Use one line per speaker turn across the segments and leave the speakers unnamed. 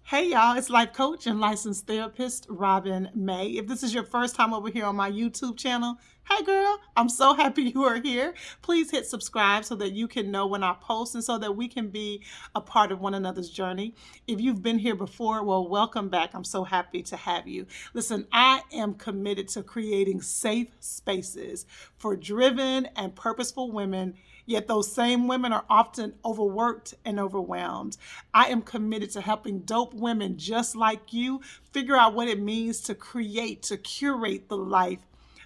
Hey y'all, it's life coach and licensed therapist Robin May. If this is your first time over here on my YouTube channel, hey girl, I'm so happy you are here. Please hit subscribe so that you can know when I post and so that we can be a part of one another's journey. If you've been here before, well, welcome back. I'm so happy to have you. Listen, I am committed to creating safe spaces for driven and purposeful women. Yet those same women are often overworked and overwhelmed. I am committed to helping dope women just like you figure out what it means to create, to curate the life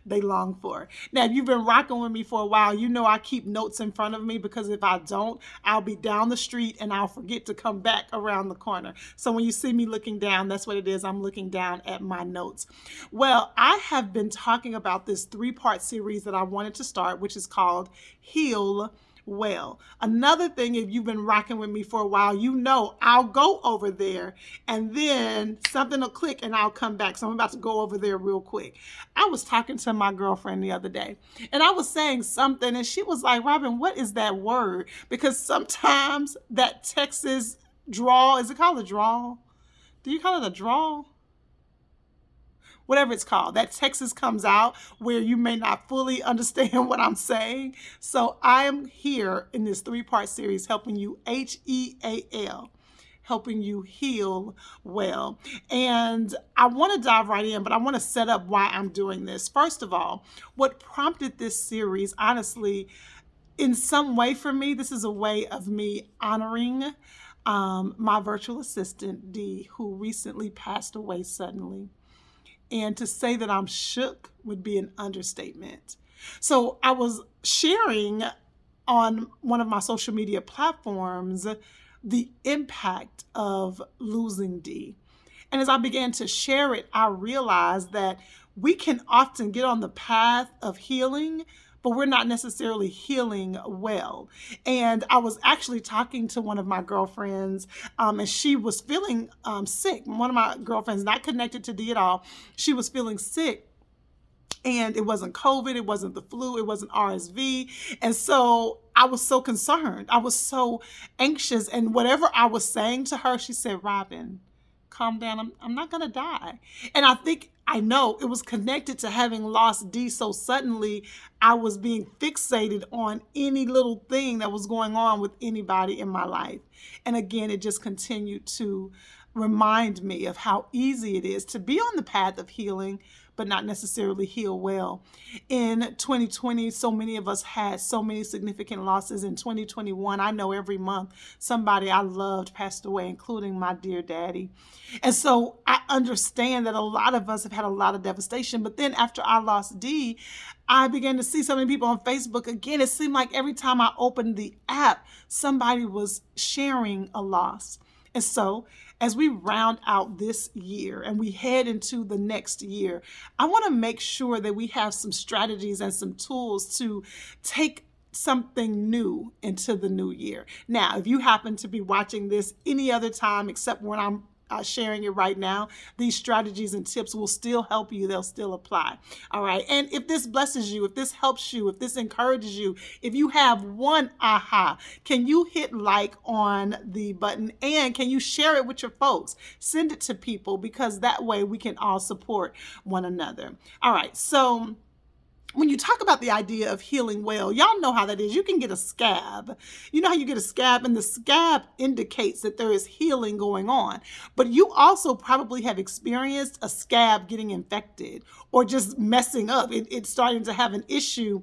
they long for. Now, if you've been rocking with me for a while, you know I keep notes in front of me because if I don't, I'll be down the street and I'll forget to come back around the corner. So when you see me looking down, that's what it is. I'm looking down at my notes. Well, I have been talking about this three-part series that I wanted to start, which is called Heal Well. Another thing, if you've been rocking with me for a while, you know I'll go over there and then something will click and I'll come back. So I'm about to go over there real quick. I was talking to my girlfriend the other day and I was saying something and she was like, Robin, what is that word? Because sometimes that Texas drawl, is it called a drawl? Do you call it a drawl? Whatever it's called, that Texas comes out where you may not fully understand what I'm saying. So I'm here in this three-part series helping you HEAL, helping you heal well. And I want to dive right in, but I want to set up why I'm doing this. First of all, what prompted this series, honestly, in some way for me, this is a way of me honoring my virtual assistant, Dee, who recently passed away suddenly. And to say that I'm shook would be an understatement. So I was sharing on one of my social media platforms the impact of losing Dee. And as I began to share it, I realized that we can often get on the path of healing, but we're not necessarily healing well. And I was actually talking to one of my girlfriends, and she was feeling sick. One of my girlfriends, not connected to Dee at all, she was feeling sick. And it wasn't COVID, it wasn't the flu, it wasn't RSV. And so I was so concerned. I was so anxious. And whatever I was saying to her, she said, Robin, calm down. I'm not going to die. And I know it was connected to having lost Dee so suddenly. I was being fixated on any little thing that was going on with anybody in my life. And again, it just continued to remind me of how easy it is to be on the path of healing, but not necessarily heal well. In 2020, so many of us had so many significant losses. In 2021, I know every month somebody I loved passed away, including my dear daddy. And so I understand that a lot of us have had a lot of devastation. But then after I lost Dee, I began to see so many people on Facebook. Again, it seemed like every time I opened the app, somebody was sharing a loss. And so as we round out this year and we head into the next year, I want to make sure that we have some strategies and some tools to take something new into the new year. Now, if you happen to be watching this any other time except when I'm sharing it right now, these strategies and tips will still help you. They'll still apply. All right. And if this blesses you, if this helps you, if this encourages you, if you have one aha, can you hit like on the button and can you share it with your folks? Send it to people because that way we can all support one another. All right. So when you talk about the idea of healing well, y'all know how that is. You can get a scab. You know how you get a scab, and the scab indicates that there is healing going on. But you also probably have experienced a scab getting infected or just messing up. It's starting to have an issue.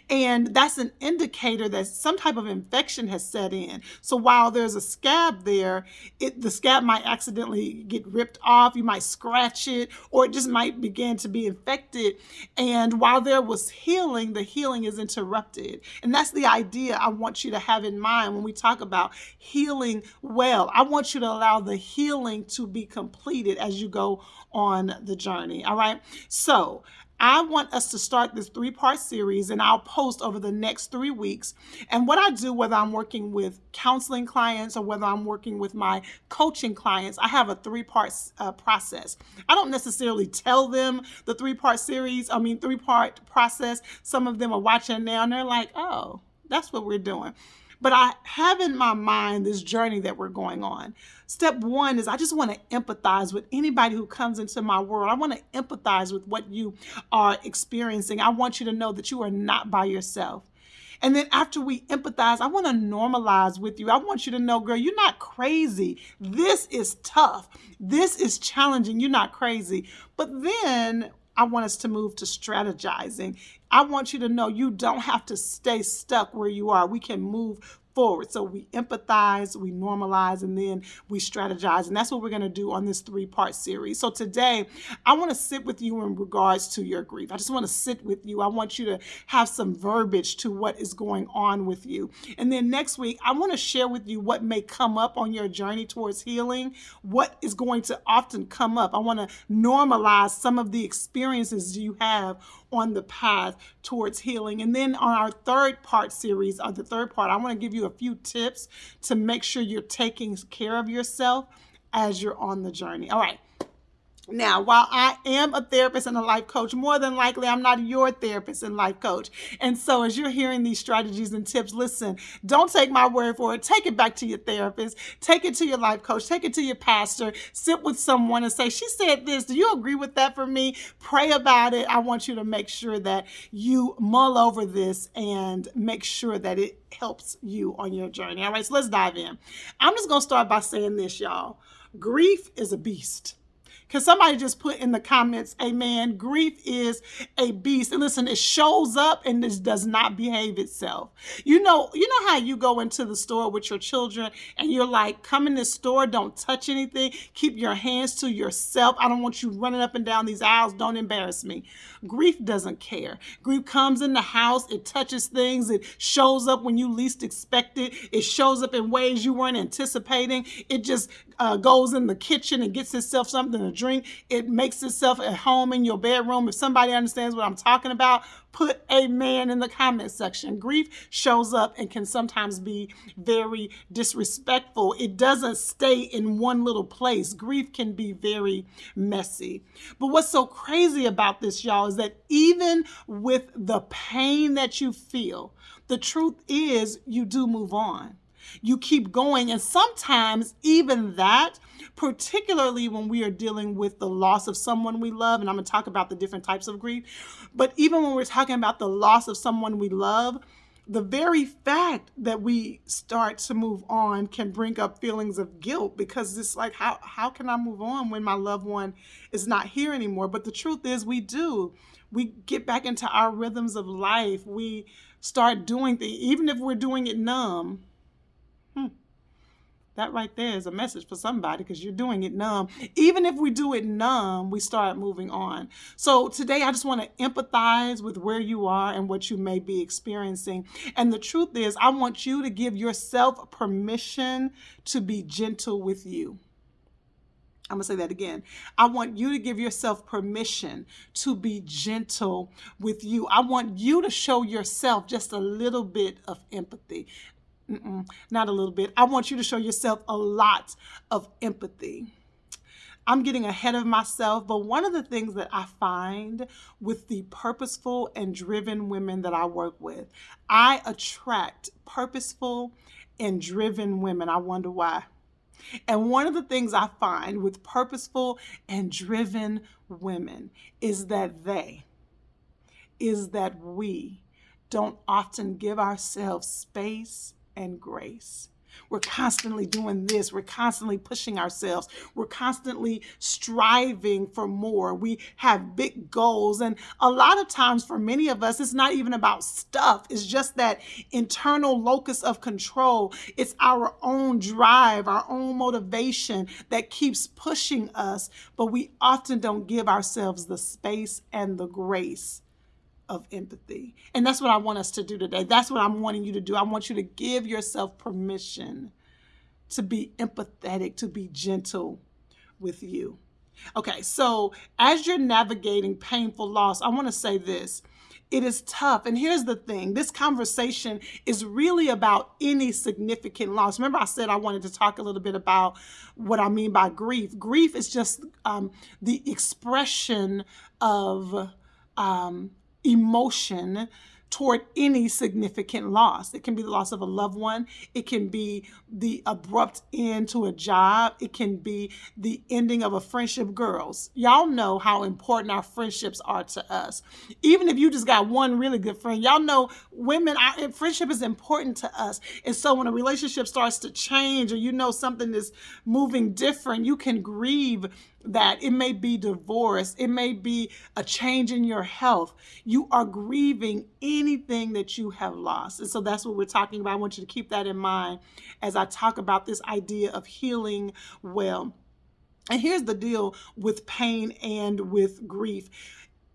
And that's an indicator that some type of infection has set in. So while there's a scab there, the scab might accidentally get ripped off. You might scratch it, or it just might begin to be infected. And while there was healing, the healing is interrupted. And that's the idea I want you to have in mind when we talk about healing well. I want you to allow the healing to be completed as you go on the journey. All right. So I want us to start this three-part series, and I'll post over the next 3 weeks. And what I do, whether I'm working with counseling clients or whether I'm working with my coaching clients, I have a three-part process. I don't necessarily tell them the three-part process. Some of them are watching now and they're like, oh, that's what we're doing. But I have in my mind this journey that we're going on. Step one is I just want to empathize with anybody who comes into my world. I want to empathize with what you are experiencing. I want you to know that you are not by yourself. And then after we empathize, I want to normalize with you. I want you to know, girl, you're not crazy. This is tough. This is challenging. You're not crazy. But then I want us to move to strategizing. I want you to know you don't have to stay stuck where you are. We can move forward. So we empathize, we normalize, and then we strategize. And that's what we're going to do on this 3-part series. So today, I want to sit with you in regards to your grief. I just want to sit with you. I want you to have some verbiage to what is going on with you. And then next week, I want to share with you what may come up on your journey towards healing, what is going to often come up. I want to normalize some of the experiences you have on the path towards healing. And then on our 3rd-part series, the 3rd part, I want to give you a few tips to make sure you're taking care of yourself as you're on the journey. All right. Now, while I am a therapist and a life coach, more than likely I'm not your therapist and life coach. And so as you're hearing these strategies and tips, listen, don't take my word for it. Take it back to your therapist. Take it to your life coach. Take it to your pastor. Sit with someone and say, she said this. Do you agree with that for me? Pray about it. I want you to make sure that you mull over this and make sure that it helps you on your journey. All right, so let's dive in. I'm just going to start by saying this, y'all. Grief is a beast. Can somebody just put in the comments, amen, grief is a beast. And listen, it shows up and this does not behave itself. You know how you go into the store with your children and you're like, come in this store, don't touch anything, keep your hands to yourself. I don't want you running up and down these aisles. Don't embarrass me. Grief doesn't care. Grief comes in the house. It touches things. It shows up when you least expect it. It shows up in ways you weren't anticipating. It just goes in the kitchen and gets itself something to drink. It makes itself at home in your bedroom. If somebody understands what I'm talking about, put amen in the comment section. Grief shows up and can sometimes be very disrespectful. It doesn't stay in one little place. Grief can be very messy. But what's so crazy about this, y'all, is that even with the pain that you feel, the truth is you do move on. You keep going. And sometimes even that, particularly when we are dealing with the loss of someone we love, and I'm going to talk about the different types of grief, but even when we're talking about the loss of someone we love, the very fact that we start to move on can bring up feelings of guilt, because it's like, how can I move on when my loved one is not here anymore? But the truth is we do. We get back into our rhythms of life. We start doing things, even if we're doing it numb. That right there is a message for somebody, because you're doing it numb. Even if we do it numb, we start moving on. So today I just want to empathize with where you are and what you may be experiencing. And the truth is, I want you to give yourself permission to be gentle with you. I'm going to say that again. I want you to give yourself permission to be gentle with you. I want you to show yourself just a little bit of empathy. Not a little bit. I want you to show yourself a lot of empathy. I'm getting ahead of myself, but one of the things that I find with the purposeful and driven women that I work with, I attract purposeful and driven women. I wonder why. And one of the things I find with purposeful and driven women is that we don't often give ourselves space and grace. We're constantly doing this. We're constantly pushing ourselves. We're constantly striving for more. We have big goals. And a lot of times for many of us, it's not even about stuff. It's just that internal locus of control. It's our own drive, our own motivation that keeps pushing us. But we often don't give ourselves the space and the grace of empathy. And that's what I want us to do today. That's what I'm wanting you to do. I want you to give yourself permission to be empathetic, to be gentle with you. Okay, so as you're navigating painful loss, I want to say this. It is tough. And here's the thing. This conversation is really about any significant loss. Remember, I said I wanted to talk a little bit about what I mean by grief. Grief is just the expression of emotion toward any significant loss. It can be the loss of a loved one. It can be the abrupt end to a job. It can be the ending of a friendship. Girls, y'all know how important our friendships are to us. Even if you just got one really good friend, y'all know friendship is important to us. And so when a relationship starts to change, or you know something is moving different, you can grieve that. It may be divorce. It may be a change in your health. You are grieving anything that you have lost. And so that's what we're talking about. I want you to keep that in mind as I talk about this idea of healing well. And here's the deal with pain and with grief.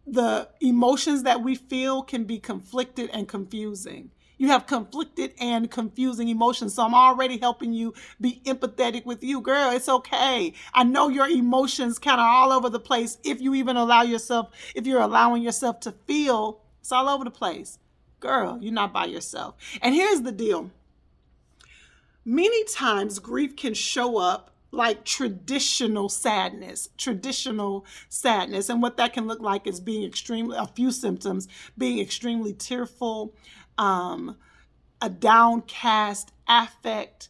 The emotions that we feel can be conflicted and confusing. You have conflicted and confusing emotions. So I'm already helping you be empathetic with you. Girl, it's okay. I know your emotions kind of all over the place. If you're allowing yourself to feel, it's all over the place. Girl, you're not by yourself. And here's the deal. Many times grief can show up like traditional sadness. And what that can look like is a few symptoms: being extremely tearful, a downcast affect,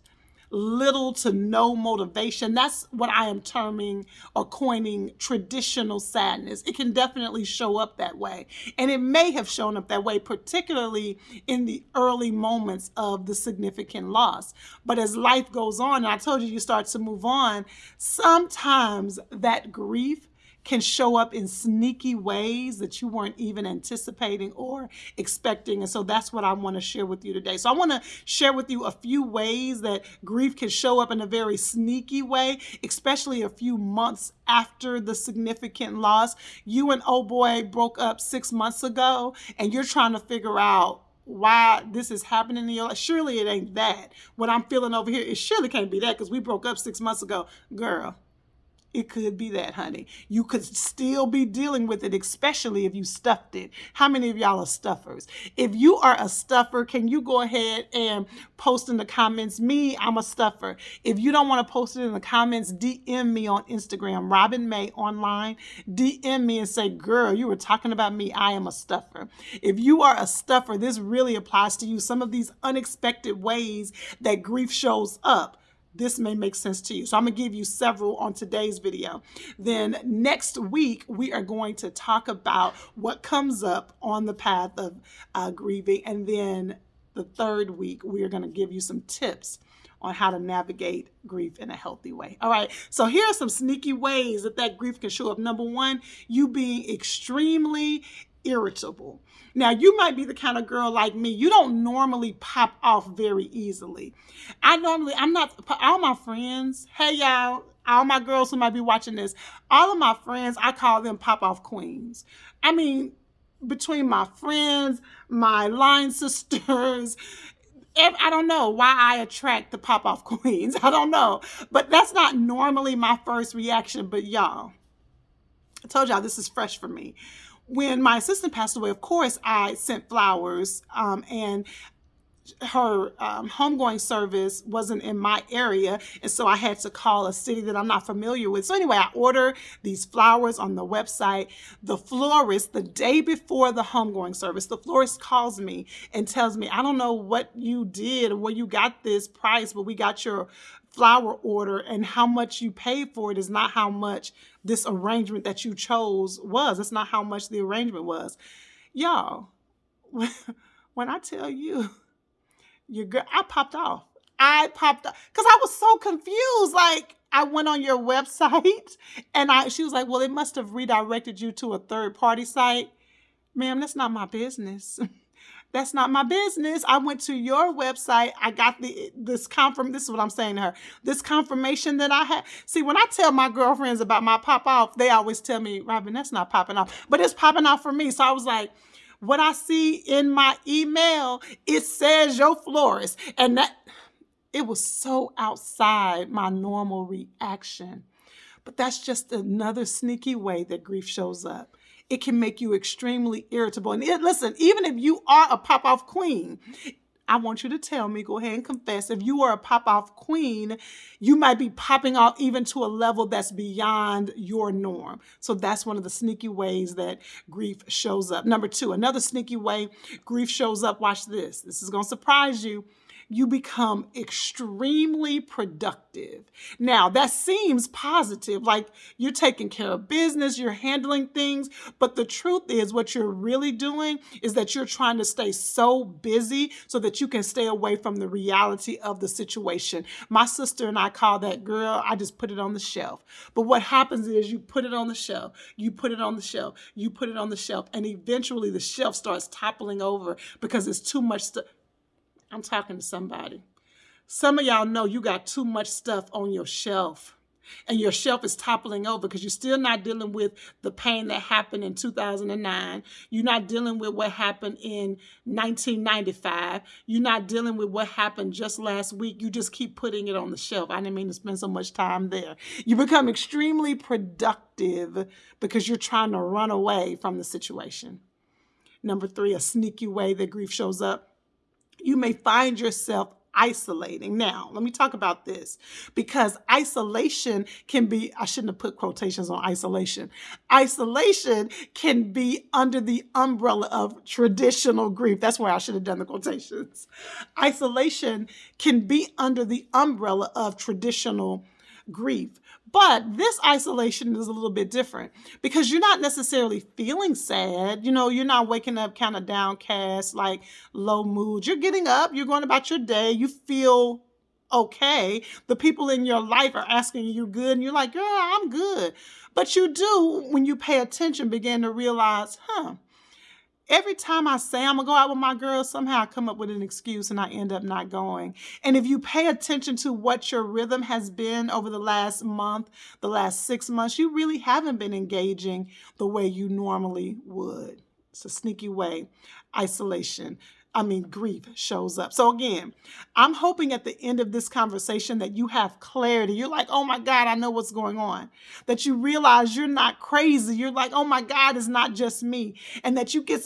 little to no motivation. That's what I am terming or coining traditional sadness. It can definitely show up that way. And it may have shown up that way, particularly in the early moments of the significant loss. But as life goes on, and I told you start to move on, sometimes that grief can show up in sneaky ways that you weren't even anticipating or expecting. And so that's what I want to share with you today. So I want to share with you a few ways that grief can show up in a very sneaky way, especially a few months after the significant loss. You and old boy broke up 6 months ago, and you're trying to figure out why this is happening in your life. Surely it ain't that. What I'm feeling over here, it surely can't be that because we broke up 6 months ago. Girl, it could be that, honey. You could still be dealing with it, especially if you stuffed it. How many of y'all are stuffers? If you are a stuffer, can you go ahead and post in the comments, me, I'm a stuffer. If you don't want to post it in the comments, DM me on Instagram, Robin May Online. DM me and say, girl, you were talking about me. I am a stuffer. If you are a stuffer, this really applies to you. Some of these unexpected ways that grief shows up, this may make sense to you. So I'm going to give you several on today's video. Then next week, we are going to talk about what comes up on the path of grieving. And then the third week, we are going to give you some tips on how to navigate grief in a healthy way. All right, so here are some sneaky ways that grief can show up. Number one, you being extremely irritable. Now, you might be the kind of girl like me. You don't normally pop off very easily. I'm not, all my friends, hey y'all, all my girls who might be watching this, all of my friends, I call them pop off queens. I mean, between my friends, my line sisters, I don't know why I attract the pop off queens. I don't know, but that's not normally my first reaction. But y'all, I told y'all this is fresh for me. When my assistant passed away, of course, I sent flowers, and her homegoing service wasn't in my area, and so I had to call a city that I'm not familiar with. So anyway, I order these flowers on the website. The florist, the day before the homegoing service, the florist calls me and tells me, I don't know what you did or where you got this price, but we got your flower order, and how much you paid for it is not how much this arrangement that you chose was. It's not how much the arrangement was. Y'all, when I tell you, your girl, I popped off because I was so confused. Like, I went on your website and she was like, well, it must have redirected you to a third party site. Ma'am, that's not my business. That's not my business. I went to your website. I got this is what I'm saying to her. This confirmation that I had. See, when I tell my girlfriends about my pop off, they always tell me, Robin, that's not popping off. But it's popping off for me. So I was like, what I see in my email, it says your florist. And it was so outside my normal reaction. But that's just another sneaky way that grief shows up. It can make you extremely irritable. And listen, even if you are a pop-off queen, I want you to tell me, go ahead and confess. If you are a pop off queen, you might be popping off even to a level that's beyond your norm. So that's one of the sneaky ways that grief shows up. Number two, another sneaky way grief shows up. Watch this. This is going to surprise you. You become extremely productive. Now, that seems positive, like you're taking care of business, you're handling things, but the truth is what you're really doing is that you're trying to stay so busy so that you can stay away from the reality of the situation. My sister and I call that, girl, I just put it on the shelf. But what happens is you put it on the shelf, you put it on the shelf, you put it on the shelf, and eventually the shelf starts toppling over because it's too much stuff. I'm talking to somebody. Some of y'all know you got too much stuff on your shelf, and your shelf is toppling over because you're still not dealing with the pain that happened in 2009. You're not dealing with what happened in 1995. You're not dealing with what happened just last week. You just keep putting it on the shelf. I didn't mean to spend so much time there. You become extremely productive because you're trying to run away from the situation. Number three, a sneaky way that grief shows up. You may find yourself isolating. Now, let me talk about this because isolation can be, I shouldn't have put quotations on isolation. Isolation can be under the umbrella of traditional grief. That's where I should have done the quotations. Isolation can be under the umbrella of traditional grief. But this isolation is a little bit different because you're not necessarily feeling sad. You're not waking up kind of downcast, like low mood. You're getting up, you're going about your day, you feel okay. The people in your life are asking you good, and you're like, girl, I'm good. But you do, when you pay attention, begin to realize, every time I say I'm going to go out with my girls, somehow I come up with an excuse and I end up not going. And if you pay attention to what your rhythm has been over the last month, the last 6 months, you really haven't been engaging the way you normally would. It's a sneaky way. Grief shows up. So again, I'm hoping at the end of this conversation that you have clarity. You're like, oh my God, I know what's going on. That you realize you're not crazy. You're like, oh my God, it's not just me. And that you get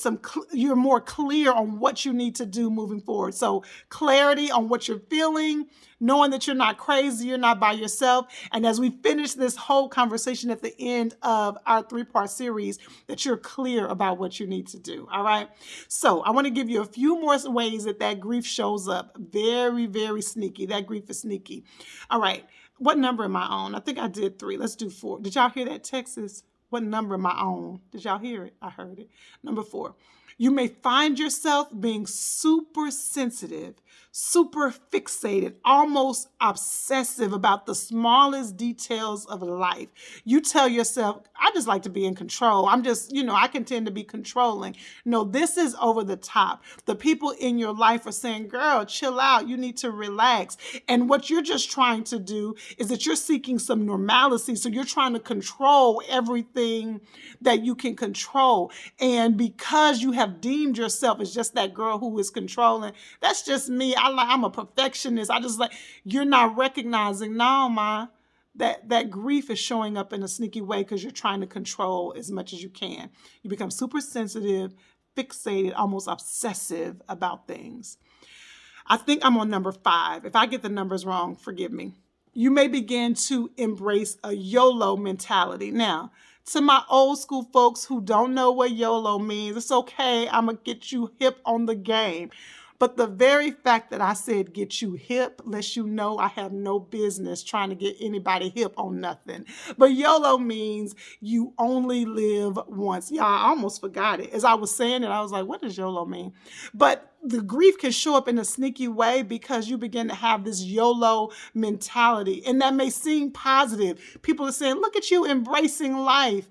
you're more clear on what you need to do moving forward. So clarity on what you're feeling, knowing that you're not crazy, you're not by yourself. And as we finish this whole conversation at the end of our 3-part series, that you're clear about what you need to do. All right. So I want to give you a few more ways that grief shows up. Very, very sneaky. That grief is sneaky. All right. What number am I on? I think I did 3. Let's do 4. Did y'all hear that, Texas? What number am I on? Did y'all hear it? I heard it. Number 4. You may find yourself being super sensitive, super fixated, almost obsessive about the smallest details of life. You tell yourself, I just like to be in control. I can tend to be controlling. No, this is over the top. The people in your life are saying, girl, chill out. You need to relax. And what you're just trying to do is that you're seeking some normalcy. So you're trying to control everything that you can control. And because you have deemed yourself as just that girl who is controlling, that's just me. I'm a perfectionist. You're not recognizing, that grief is showing up in a sneaky way because you're trying to control as much as you can. You become super sensitive, fixated, almost obsessive about things. I think I'm on number 5. If I get the numbers wrong, forgive me. You may begin to embrace a YOLO mentality. Now, to my old school folks who don't know what YOLO means, it's okay. I'm going to get you hip on the game. But the very fact that I said get you hip lets you know I have no business trying to get anybody hip on nothing. But YOLO means you only live once. Yeah, I almost forgot it. As I was saying it, I was like, what does YOLO mean? But the grief can show up in a sneaky way because you begin to have this YOLO mentality. And that may seem positive. People are saying, look at you embracing life.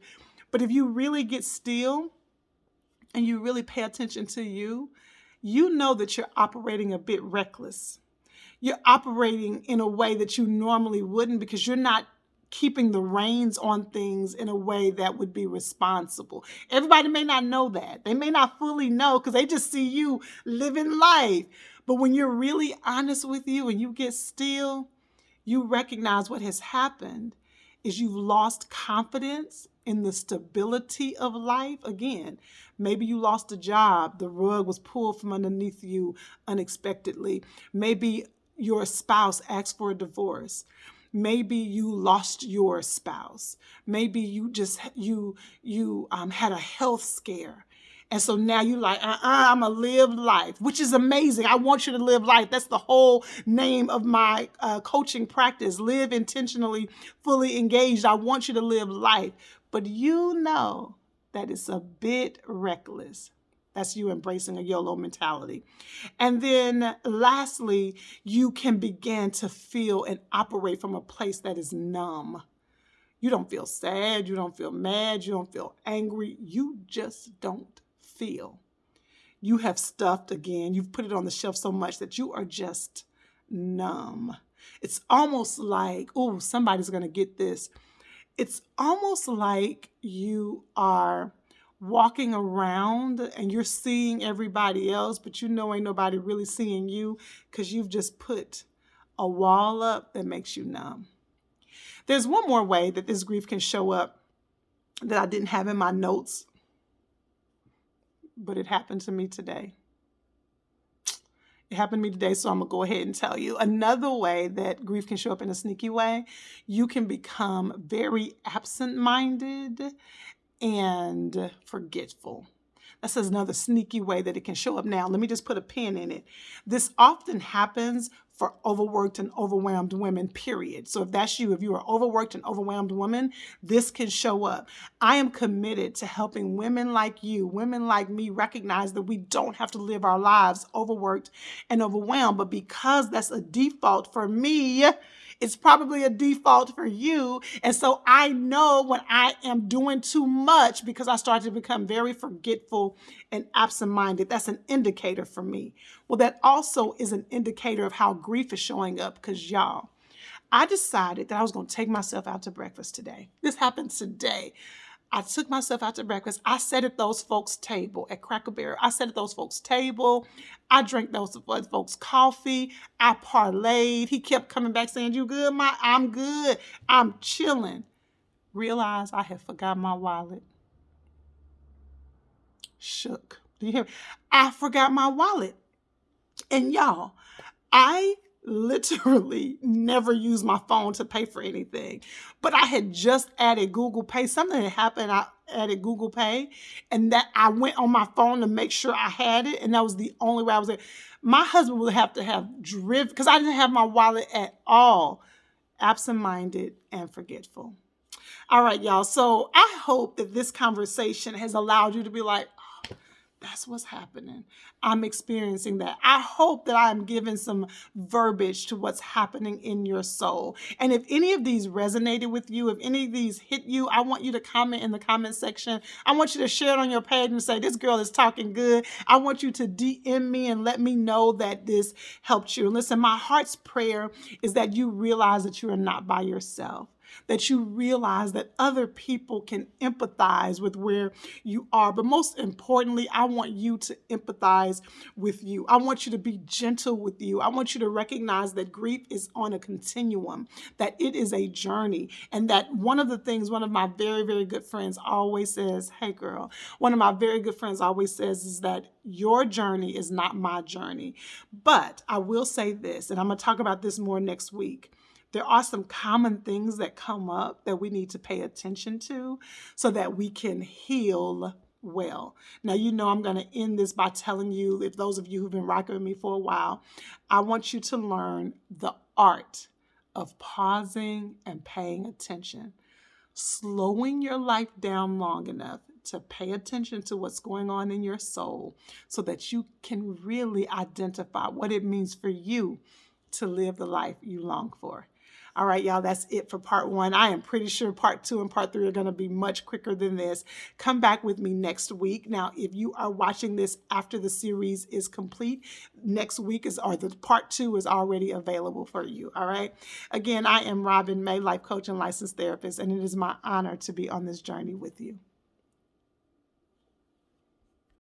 But if you really get still and you really pay attention to you know that you're operating a bit reckless. You're operating in a way that you normally wouldn't because you're not keeping the reins on things in a way that would be responsible. Everybody may not know that. They may not fully know because they just see you living life. But when you're really honest with you and you get still, you recognize what has happened is you've lost confidence in the stability of life. Again, maybe you lost a job, the rug was pulled from underneath you unexpectedly. Maybe your spouse asked for a divorce. Maybe you lost your spouse. Maybe you just had a health scare. And so now you're like, I'm going to live life, which is amazing. I want you to live life. That's the whole name of my coaching practice. Live intentionally, fully engaged. I want you to live life. But you know that it's a bit reckless. That's you embracing a YOLO mentality. And then lastly, you can begin to feel and operate from a place that is numb. You don't feel sad. You don't feel mad. You don't feel angry. You just don't feel. You have stuffed again. You've put it on the shelf so much that you are just numb. It's almost like, oh, somebody's going to get this. It's almost like you are walking around and you're seeing everybody else, but you know ain't nobody really seeing you because you've just put a wall up that makes you numb. There's one more way that this grief can show up that I didn't have in my notes, but it happened to me today. It happened to me today, so I'm going to go ahead and tell you. Another way that grief can show up in a sneaky way, you can become very absent-minded and forgetful. That's another sneaky way that it can show up. Now, let me just put a pin in it. This often happens for overworked and overwhelmed women, period. So if that's you, if you are overworked and overwhelmed woman, this can show up. I am committed to helping women like you, women like me, recognize that we don't have to live our lives overworked and overwhelmed. But because that's a default for me, it's probably a default for you. And so I know when I am doing too much because I start to become very forgetful and absent-minded. That's an indicator for me. Well, that also is an indicator of how grief is showing up because y'all, I decided that I was going to take myself out to breakfast today. This happened today. I took myself out to breakfast. I sat at those folks' table at Cracker Barrel. I sat at those folks' table. I drank those folks' coffee. I parlayed. He kept coming back saying, "You good, Ma?" "I'm good. I'm chilling." Realized I had forgot my wallet. Shook. Do you hear me? I forgot my wallet. And y'all, I literally never use my phone to pay for anything. But I had just added Google Pay. Something had happened. I added Google Pay and that I went on my phone to make sure I had it. And that was the only way I was there. My husband would have to have driven because I didn't have my wallet at all. Absent-minded and forgetful. All right, y'all. So I hope that this conversation has allowed you to be like, that's what's happening. I'm experiencing that. I hope that I'm giving some verbiage to what's happening in your soul. And if any of these resonated with you, if any of these hit you, I want you to comment in the comment section. I want you to share it on your page and say, this girl is talking good. I want you to DM me and let me know that this helped you. And listen, my heart's prayer is that you realize that you are not by yourself. That you realize that other people can empathize with where you are. But most importantly, I want you to empathize with you. I want you to be gentle with you. I want you to recognize that grief is on a continuum, that it is a journey. And that one of the things, one of my very, very good friends always says, hey girl, one of my very good friends always says is that your journey is not my journey. But I will say this, and I'm going to talk about this more next week. There are some common things that come up that we need to pay attention to so that we can heal well. Now, you know I'm going to end this by telling you, if those of you who've been rocking with me for a while, I want you to learn the art of pausing and paying attention, slowing your life down long enough to pay attention to what's going on in your soul so that you can really identify what it means for you to live the life you long for. All right, y'all, that's it for part 1. I am pretty sure part 2 and part 3 are going to be much quicker than this. Come back with me next week. Now, if you are watching this after the series is complete, next week the part 2 is already available for you. All right. Again, I am Robin May, life coach and licensed therapist, and it is my honor to be on this journey with you.